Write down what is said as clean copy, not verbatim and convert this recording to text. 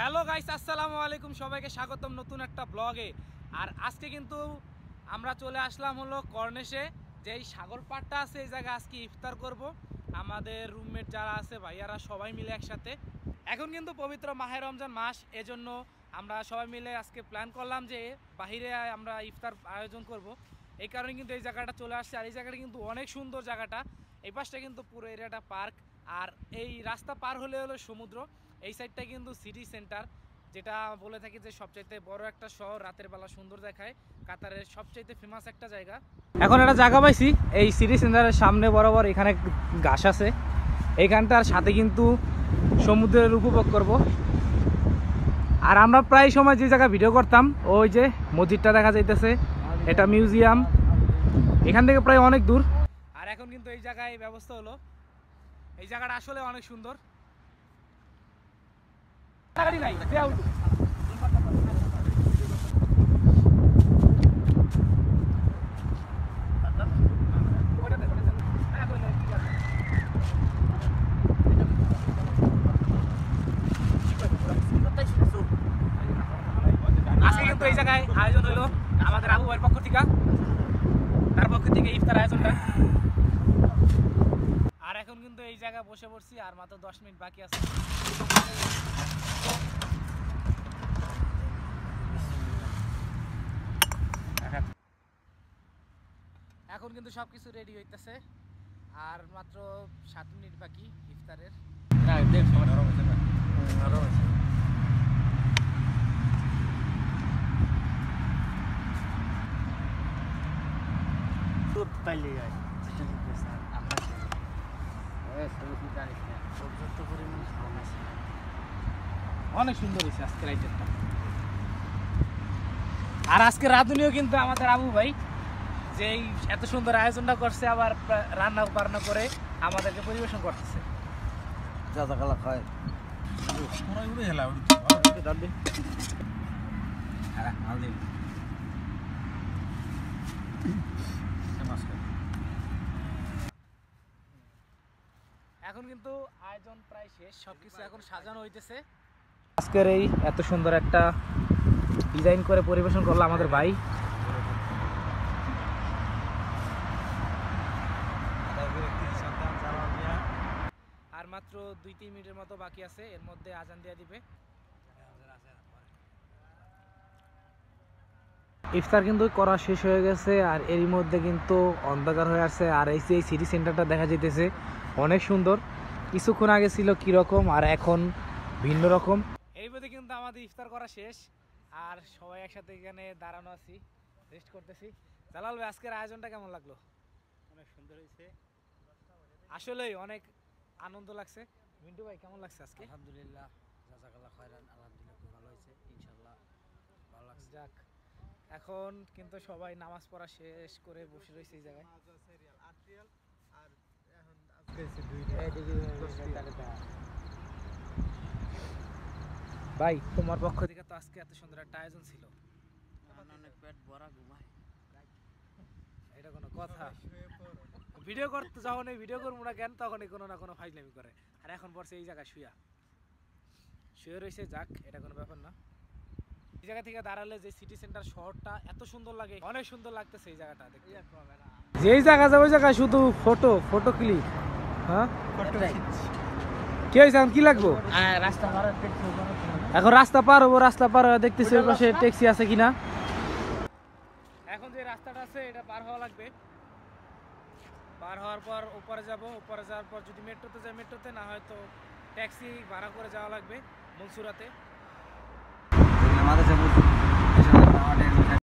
Hello guys, আসসালামু আলাইকুম। সবাইকে স্বাগতম নতুন একটা ব্লগে। আর আজকে কিন্তু আমরা চলে আসলাম হলো কর্নেশে, যে এই সাগর পাড়টা আছে এই জায়গায় আজকে ইফতার করব আমাদের রুমমেট যারা আছে ভাইয়ারা সবাই মিলে একসাথে। এখন কিন্তু পবিত্র মাহে রমজান মাস, এজন্য আমরা সবাই মিলে আজকে প্ল্যান করলাম যে বাহিরে আমরা ইফতার আয়োজন করব। এই কারণে কিন্তু এই জায়গাটা চলে আসছে। আর এই জায়গাটা কিন্তু অনেক সুন্দর জায়গাটা। এই পাশটা কিন্তু পুরো এরিয়াটা পার্ক, আর এই রাস্তা পার হলে হলো সমুদ্র। এই সাইডটা কিন্তু সিটি সেন্টার, যেটা বলে থাকি যে সবচাইতে বড় একটা শহর, রাতের বেলা সুন্দর দেখায়, কাতারের সবচাইতে ফেমাস একটা জায়গা। এখন একটা জায়গা পাইছি এই সিটি সেন্টারের সামনে বরাবর, এখানে ঘাস আছে, এইখানটার সাথে কিন্তু সমুদ্রের উপভোগ করব। আর আমরা প্রায় সময় যে জায়গায় ভিডিও করতাম, ওই যে মসজিদটা দেখা যাইতেছে, এটা মিউজিয়াম, এখান থেকে প্রায় অনেক দূর। আর এখন কিন্তু এই জায়গায় ব্যবস্থা হলো, এই জায়গাটা আসলে অনেক সুন্দর। আজকে কিন্তু এই জায়গায় আয়োজন হলো আমাদের আবু ভাইয়ের পক্ষ থেকে, তার পক্ষ থেকে ইফতার আয়োজনটা। আর এখন কিন্তু এই জায়গায় বসে পড়ছি, আর মাত্র 10 মিনিট বাকি আছে। এখন কিন্তু সবকিছু রেডি হইতেছে, আর মাত্র 7 মিনিট বাকি ইফতারের। অনেক সুন্দর হয়েছে আজকের আইটেমটা। আর আজকে রাঁধুনিও কিন্তু আমাদের আবু ভাই, যে এত সুন্দর আয়োজনটা করছে, আবার রান্না বান্না করে আমাদেরকে পরিবেশন করতেছে। এখন কিন্তু আয়োজন প্রায় শেষ, সবকিছু এখন সাজানো হইতেছে। আজকের এই এত সুন্দর একটা ডিজাইন করে পরিবেশন করলো আমাদের ভাই। আর মাত্র 2-3 মিনিটের মতো বাকি আছে, এর মধ্যে আজান দিয়ে দিবে। ইফতার কিন্তু করা শেষ হয়ে গেছে, আর এরই মধ্যে কিন্তু অন্ধকার হয়ে আসছে। আর এই যে সিটি সেন্টারটা দেখা যাইতেছে অনেক সুন্দর, কিছুক্ষণ আগে ছিল কিরকম আর এখন ভিন্ন রকম। এই মধ্যে কিন্তু আমাদের ইফতার করা শেষ, আর সবাই একসাথে এখানে দাঁড়ানো আছি, রেস্ট করতেছি। জালাল ভাই, আজকের আয়োজনটা কেমন লাগলো? অনেক সুন্দর হয়েছে, আসলেই অনেক আনন্দ লাগছে। মিন্টু ভাই, কেমন লাগছে আজকে? আলহামদুলিল্লাহ, জাযাকাল্লাহ খায়রান, আলহামদুলিল্লাহ খুব ভালো হয়েছে, ইনশাআল্লাহ ভালো লাগছে। যাক, এখন কিন্তু সবাই নামাজ পড়া শেষ করে বসে রয়েছে এই জায়গায়। ভাই, তোমার পক্ষ থেকে তো আজকে এত সুন্দর একটা আয়োজন ছিল, অনেক পেট ভরা ঘুমায়, এটা কোনো কথা? ভিডিও করতে যখন ভিডিও করবো না কেন, তখনই কোনো না কোনো ফাইজলামি করে। আর এখন পড়ছে এই জায়গায় শুয়ে রয়েছে। যাক, এটা কোনো ব্যাপার না। এই জায়গা থেকে দাঁড়ালে যে সিটি সেন্টার শহরটা এত সুন্দর লাগে, অনেক সুন্দর লাগতেছে এই জায়গাটা দেখতে। যেই জায়গা যাবে ওই জায়গায় শুধু ফটো ক্লিক। হ্যাঁ, কি হয়েছে? এখন কি লাগবো? এখন রাস্তা পার হবো, রাস্তা পার হয়ে দেখতেছি ওই পাশে ট্যাক্সি আছে কিনা। এখন যে রাস্তাটা আছে এটা পার হওয়া লাগবে। পার হওয়ার পর উপরে যাব, উপরে যাওয়ার পর যদি মেট্রোতে যাই মেট্রোতে, না হয়তো ট্যাক্সি ভাড়া করে যাওয়া লাগবে মনসুরাতে।